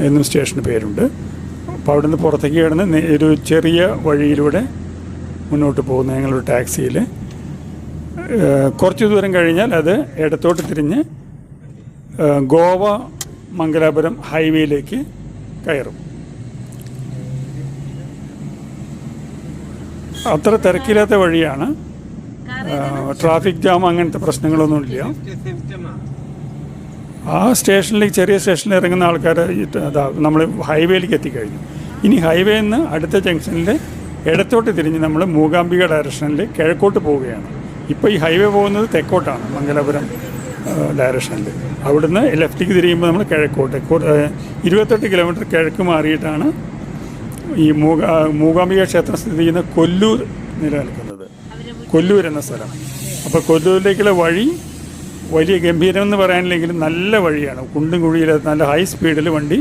എന്നും സ്റ്റേഷന് പേരുണ്ട്. അപ്പോൾ അവിടുന്ന് പുറത്തേക്ക് കിടന്ന് ഒരു ചെറിയ വഴിയിലൂടെ മുന്നോട്ട് പോകുന്ന ഞങ്ങളൊരു ടാക്സിയിൽ കുറച്ച് ദൂരം കഴിഞ്ഞാൽ അത് ഇടത്തോട്ട് തിരിഞ്ഞ് ഗോവ മംഗലാപുരം ഹൈവേയിലേക്ക് കയറും. അത്ര തിരക്കില്ലാത്ത വഴിയാണ്. ട്രാഫിക് ജാം അങ്ങനത്തെ പ്രശ്നങ്ങളൊന്നുമില്ല. ആ സ്റ്റേഷനിലേക്ക്, ചെറിയ സ്റ്റേഷനിൽ ഇറങ്ങുന്ന ആൾക്കാർ നമ്മൾ ഹൈവേയിലേക്ക് എത്തിക്കഴിഞ്ഞു. ഇനി ഹൈവേയിൽ നിന്ന് അടുത്ത ജംഗ്ഷനിൽ ഇടത്തോട്ട് തിരിഞ്ഞ് നമ്മൾ മൂകാംബിക ഡയറക്ഷനിൽ കിഴക്കോട്ട് പോവുകയാണ്. ഇപ്പോൾ ഈ ഹൈവേ പോകുന്നത് തെക്കോട്ടാണ്, മംഗലാപുരം ഡയറക്ഷനിൽ. അവിടുന്ന് ലെഫ്റ്റിക്ക് തിരിയുമ്പോൾ നമ്മൾ കിഴക്കോട്ട് 28 കിലോമീറ്റർ കിഴക്ക് മാറിയിട്ടാണ് ഈ മൂകാംബിക ക്ഷേത്രം സ്ഥിതി ചെയ്യുന്ന കൊല്ലൂർ നിലനിൽക്കുന്നത്. കൊല്ലൂർ എന്ന സ്ഥലം. അപ്പോൾ കൊല്ലൂരിലേക്കുള്ള വഴി വലിയ ഗംഭീരം എന്ന് പറയാനില്ലെങ്കിലും നല്ല വഴിയാണ്. കുണ്ടും കുഴിയില്ലാത്ത നല്ല ഹൈ സ്പീഡിൽ വണ്ടി